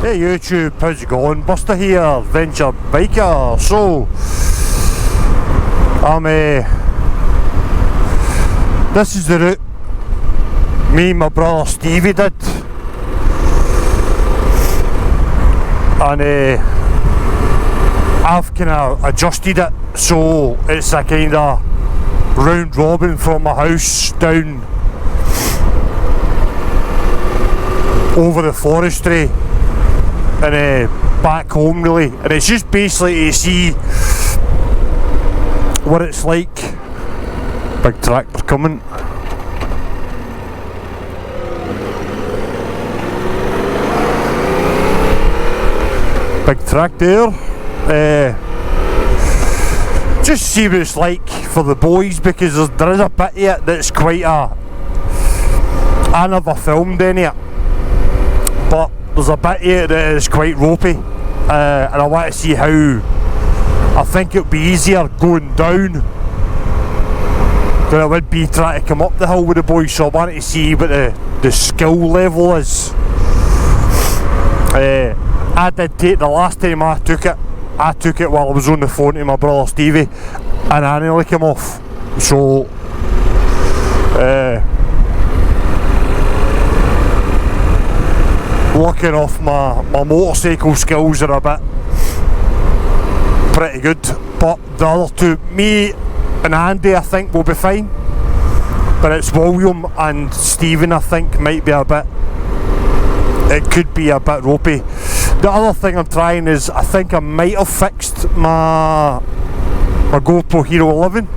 Hey YouTube, how's it going? Buster here, Adventure Biker. So, this is the route me and my brother Stevie did, and I've kind of adjusted it so it's a kind of round robin from my house down over the forestry and back home really, and it's just basically to see what it's like. Big tractor coming. Big track there. Just see what it's like for the boys, because there is a bit of it that's quite I never filmed any of it, but there's a bit of it that is quite ropey, and I want to see how. I think it would be easier going down than it would be trying to come up the hill with the boys, so I wanted to see what the skill level is. I did take, the last time I took it while I was on the phone to my brother Stevie, and I nearly came off. So looking off, my motorcycle skills are a bit pretty good, but the other two, me and Andy, I think will be fine, but it's William and Stephen I think might be a bit, it could be a bit ropey. The other thing I'm trying is, I think I might have fixed my GoPro Hero 11.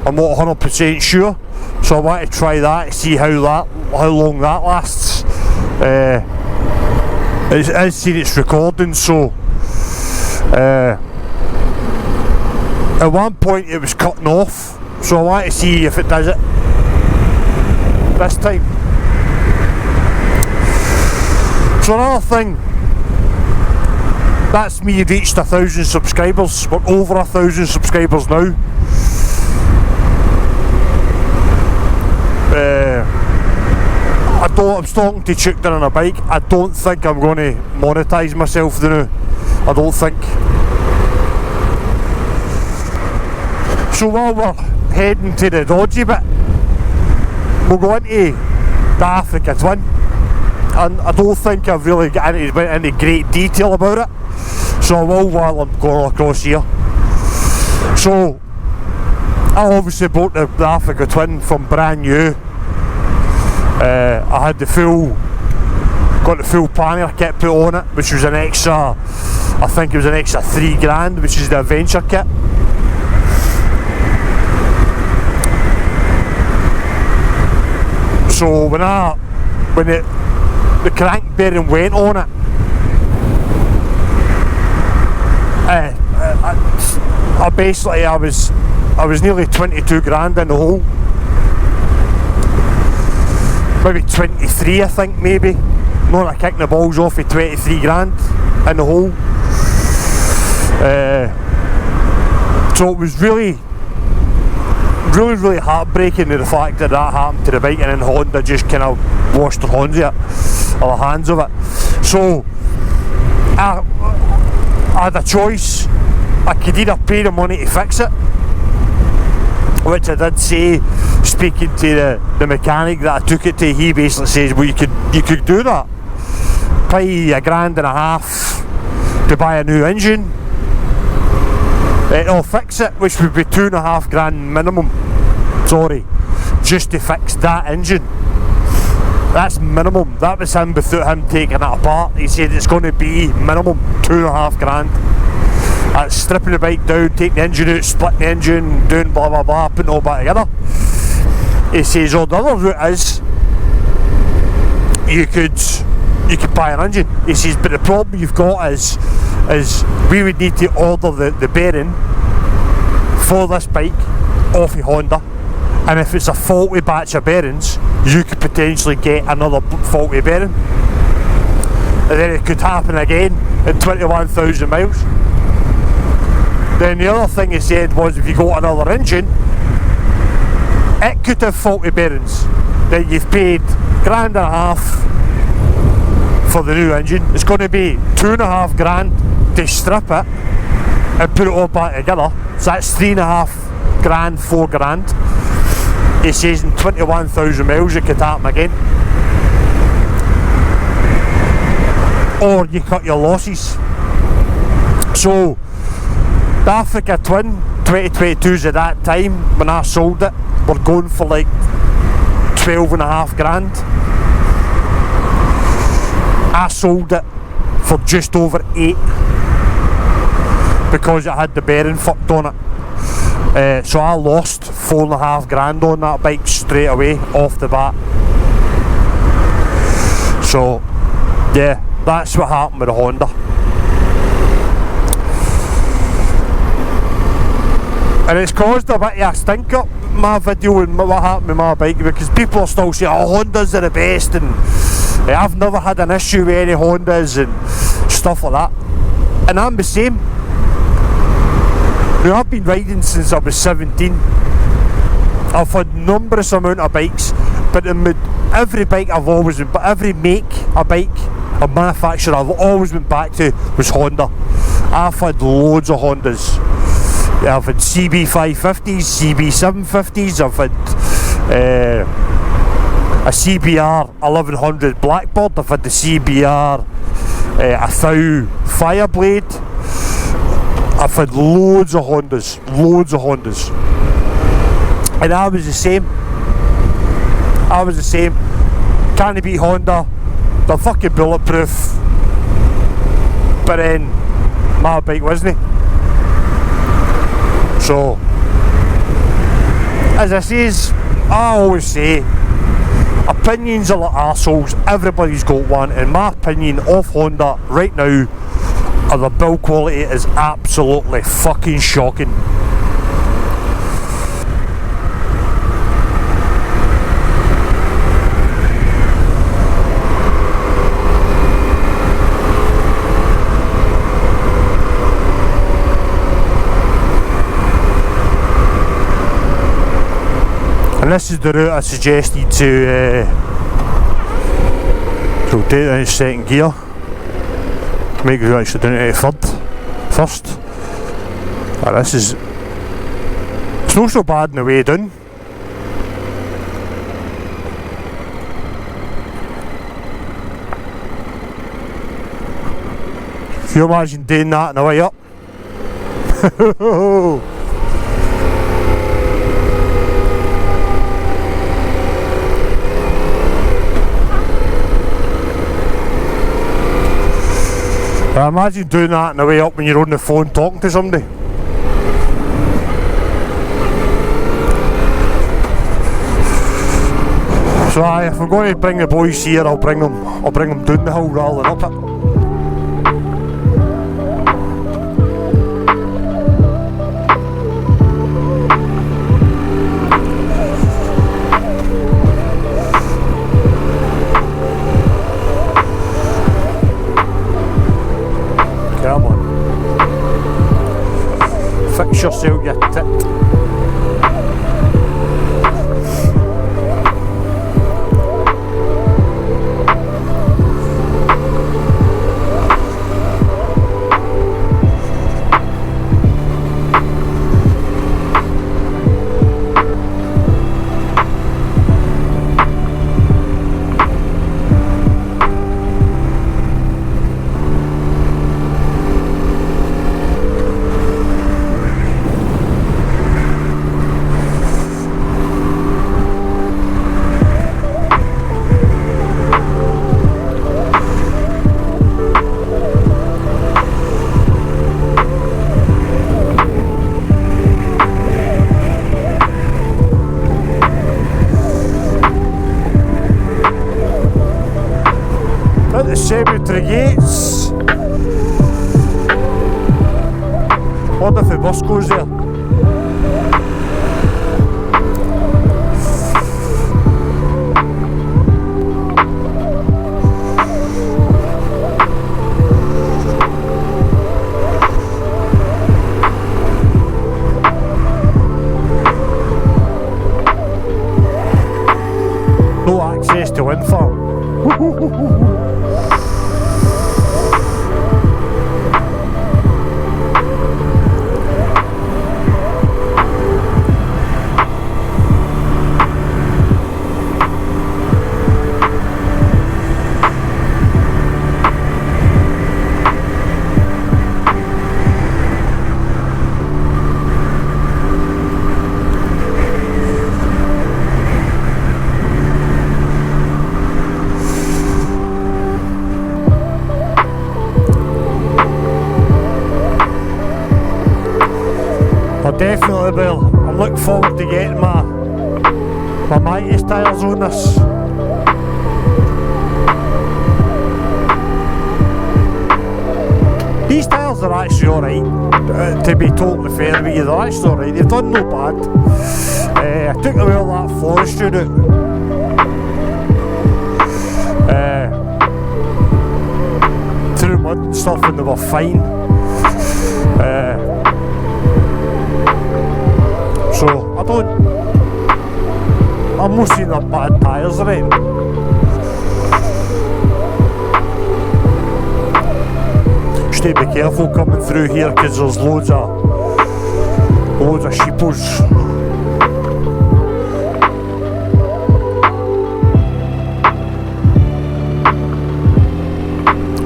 I'm not 100% sure, so I want to try that to see how long that lasts. It's seen it's recording, so at one point it was cutting off, so I want to see if it does it this time. So another thing, that's me reached 1,000 subscribers. We're over 1,000 subscribers now. I'm starting to chuck down on a bike. I don't think I'm going to monetize myself now. I don't think. So while we're heading to the dodgy bit, we'll go into the Africa Twin, and I don't think I've really got into great detail about it, so I will while I'm going across here. So I obviously bought the Africa Twin from brand new. I had got the full Pannier kit put on it, which was an extra, I think it was an extra £3,000, which is the adventure kit. So when the crank bearing went on it, I basically I was nearly 22 grand in the hole. Maybe 23, I think, maybe. Not I kicked the balls off with 23 grand in the hole. So it was really heartbreaking, the fact that happened to the bike, and then Honda just kind of washed their hands of it. So I had a choice. I could either pay the money to fix it, which I did say, speaking to the mechanic that I took it to. He basically says, well, you could do that, pay $1,500 to buy a new engine, it'll fix it, which would be $2,500 minimum, sorry, just to fix that engine. That's minimum. That was him without him taking it apart. He said it's going to be minimum $2,500. That's stripping the bike down, taking the engine out, splitting the engine, doing blah blah blah, putting it all back together. He says, oh, the other route is you could buy an engine. He says, but the problem you've got is we would need to order the bearing for this bike off of Honda, and if it's a faulty batch of bearings, you could potentially get another faulty bearing, and then it could happen again in 21,000 miles. Then the other thing he said was, if you got another engine, it could have faulty bearings. Then you've paid £1,500 for the new engine. It's going to be £2.5 grand to strip it and put it all back together. So that's £3.5 grand, £4 grand. He says in 21,000 miles you could tap him again. Or you cut your losses. So the Africa Twin 2022s at that time when I sold it were going for like 12.5 grand. I sold it for just over 8 because it had the bearing fucked on it. So I lost 4.5 grand on that bike straight away off the bat. So yeah, that's what happened with the Honda. And it's caused a bit of a stink up my video and what happened with my bike, because people are still saying, oh, Hondas are the best, and I've never had an issue with any Hondas and stuff like that. And I'm the same. Now, I've been riding since I was 17. I've had numerous amount of bikes, but every bike I've always been, but every make a bike, a manufacturer I've always been back to was Honda. I've had loads of Hondas. I've had CB550s, CB750s, I've had a CBR 1100 Blackbird, I've had the CBR 1000 Fireblade. I've had loads of Hondas, and I was the same. Can't beat Honda, they're fucking bulletproof, but then my bike wasn't. So, as I always say, opinions are like arseholes, everybody's got one, and my opinion of Honda right now are the build quality is absolutely fucking shocking. And this is the route I suggested to so take it in second gear. Make sure actually doing it third first. This is, it's not so bad on the way down. Can you imagine doing that on the way up? I imagine doing that on the way up when you're on the phone talking to somebody. So if I'm going to bring the boys here, I'll bring them down the hill rather than up it. Come on. Fix yourself, you tit. Cemetery gates. Wonder if the bus goes there. No access to wind farm. Definitely will. I'm looking forward to getting my Mighty's tyres on this. These tyres are actually alright, to be totally fair with you, they're actually alright, they've done no bad. I took away all that forestry out. Through mud and stuff and they were fine. So I'm not seeing they're bad tyres or anything. Just need to be careful coming through here because there's loads of sheepos.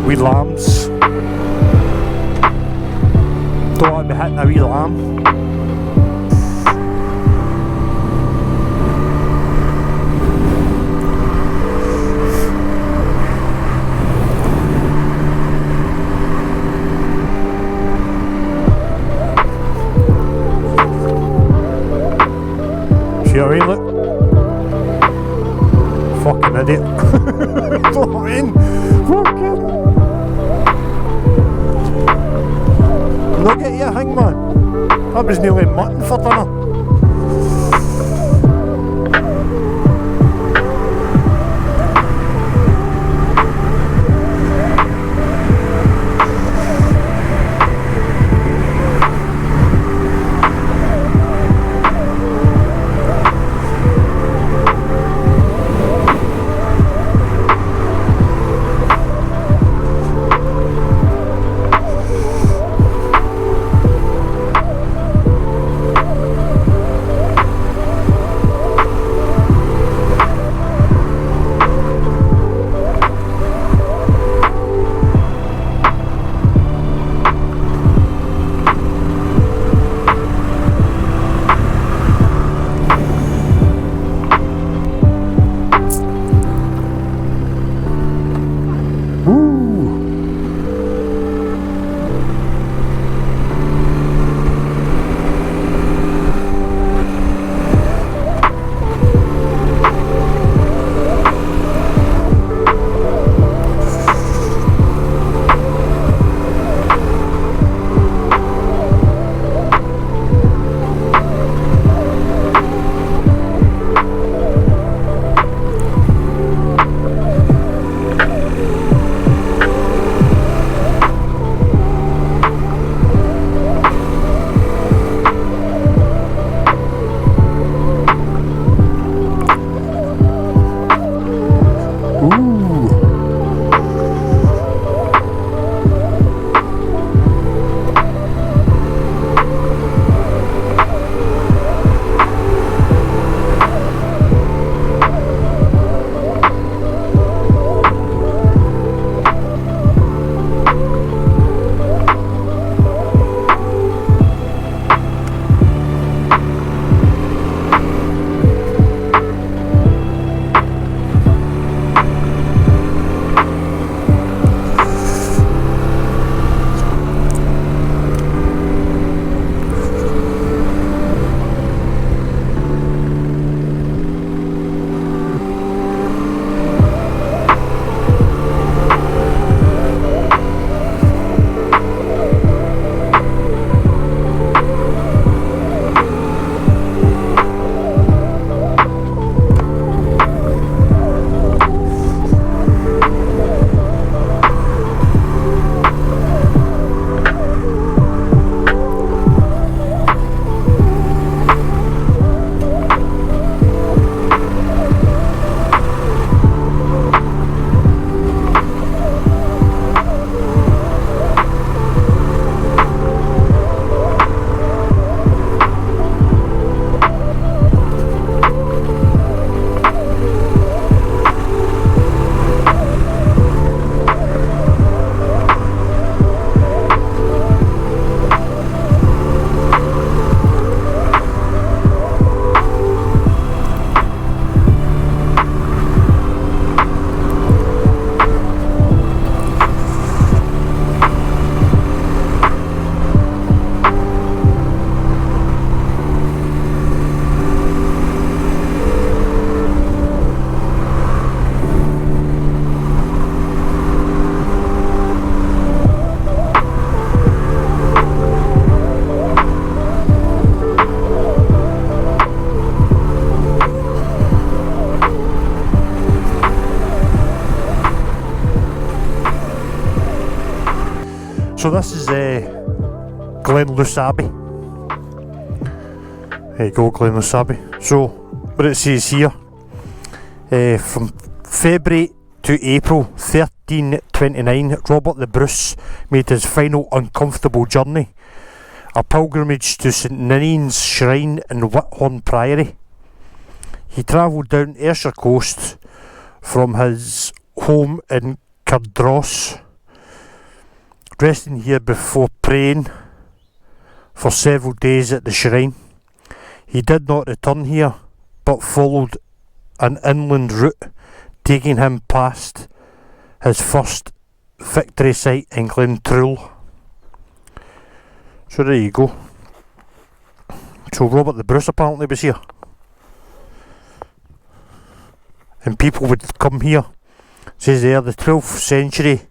Wee lambs. Don't want to be hitting a wee lamb. See what I mean, look? Fucking idiot. You know what I mean? Fucking... Look at you, hangman. That was nearly mutton for dinner. So this is Glenluce Abbey. There you go, Glenluce Abbey. So what it says here, from February to April 1329, Robert the Bruce made his final uncomfortable journey, a pilgrimage to St Ninian's Shrine in Whithorn Priory. He travelled down Ayrshire coast from his home in Cardross, resting here before praying for several days at the shrine. He did not return here, but followed an inland route, taking him past his first victory site in Glenluce. So there you go. So Robert the Bruce apparently was here, and people would come here. It says there, the 12th century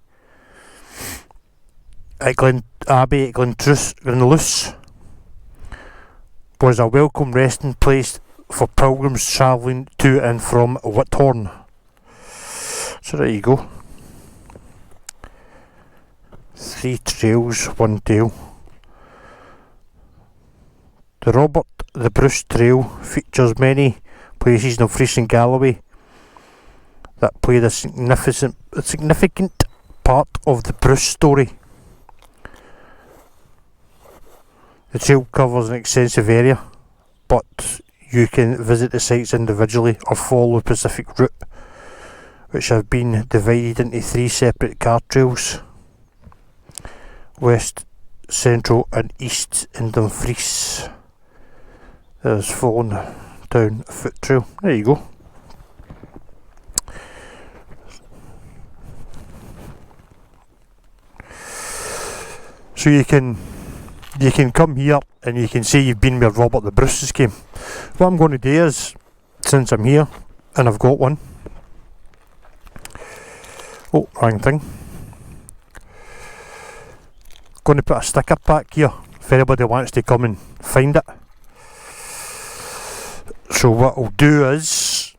at Abbey at Glenluce was a welcome resting place for pilgrims travelling to and from Whithorn. So there you go. 3 trails, 1 tail. The Robert the Bruce Trail features many places in Fries and Galloway that played a significant part of the Bruce story. The trail covers an extensive area, but you can visit the sites individually or follow the Pacific route, which have been divided into 3 separate car trails: West, Central and East in Dumfries. There's fallen down a foot trail. There you go. So you can come here and you can say you've been where Robert the Bruce's came. What I'm going to do is, since I'm here and I've got one, oh, wrong thing, going to put a sticker pack here if anybody wants to come and find it. So what I'll do is,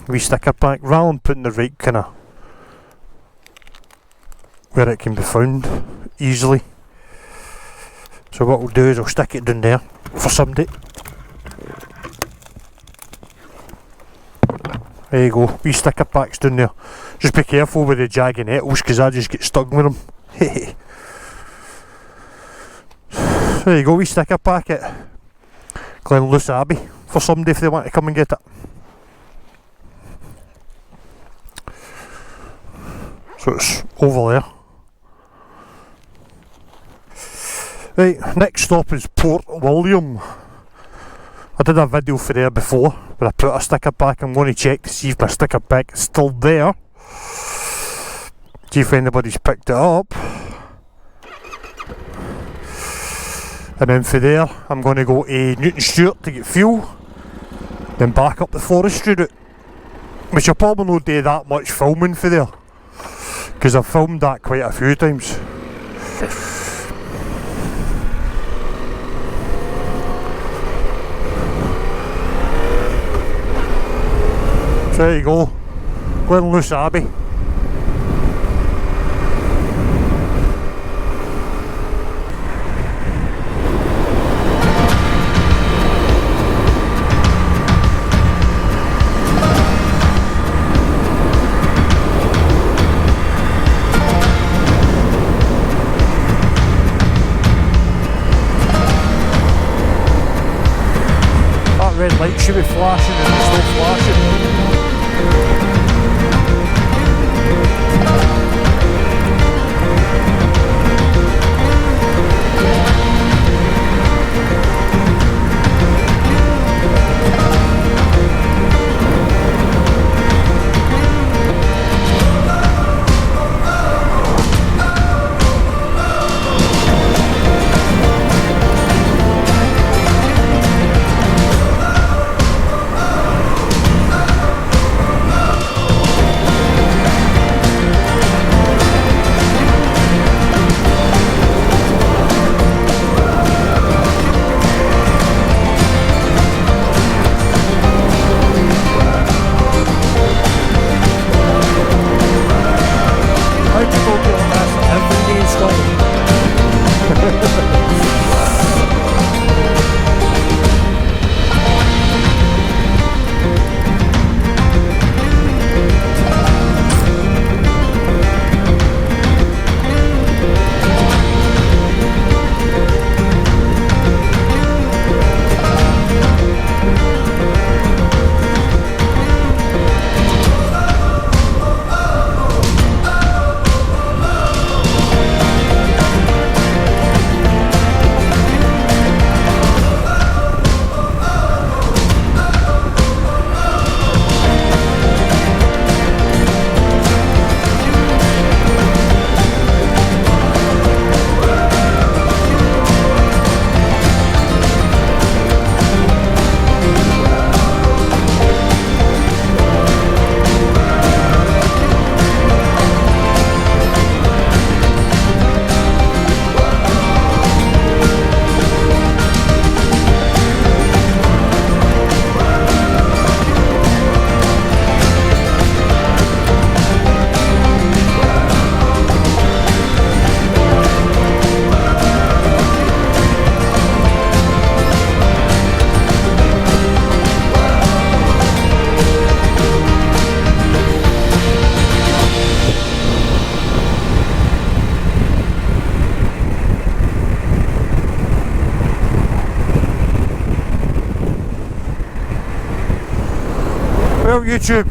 we sticker pack, rather than putting the right kind of where it can be found easily. So what we'll do is I'll stick it down there for somebody. There you go, wee sticker packs down there. Just be careful with the jagged nettles, because I just get stuck with them. There you go, wee sticker pack at Glenluce Abbey for somebody if they want to come and get it. So it's over there. Right, next stop is Port William. I did a video for there before where I put a sticker pack. I'm going to check to see if my sticker pack is still there. See if anybody's picked it up. And then for there, I'm going to go to Newton Stewart to get fuel, then back up the forestry route, which I'll probably not do that much filming for there, because I've filmed that quite a few times. So there you go, Glenluce Abbey. Red light should be flashing and it's not flashing. Well, YouTube,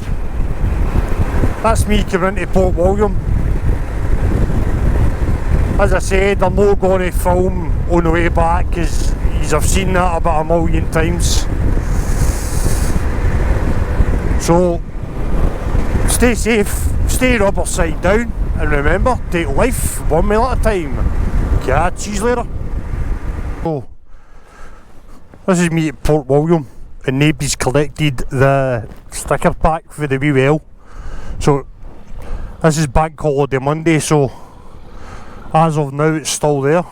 that's me coming into Port William. As I said, I'm not going to film on the way back because I've seen that about a million times. So, stay safe, stay rubber side down, and remember, take life one meal at a time. Catch you later. So, this is me at Port William, and nobody's collected the sticker pack for the wee well. So, this is Bank Holiday Monday, so as of now it's still there.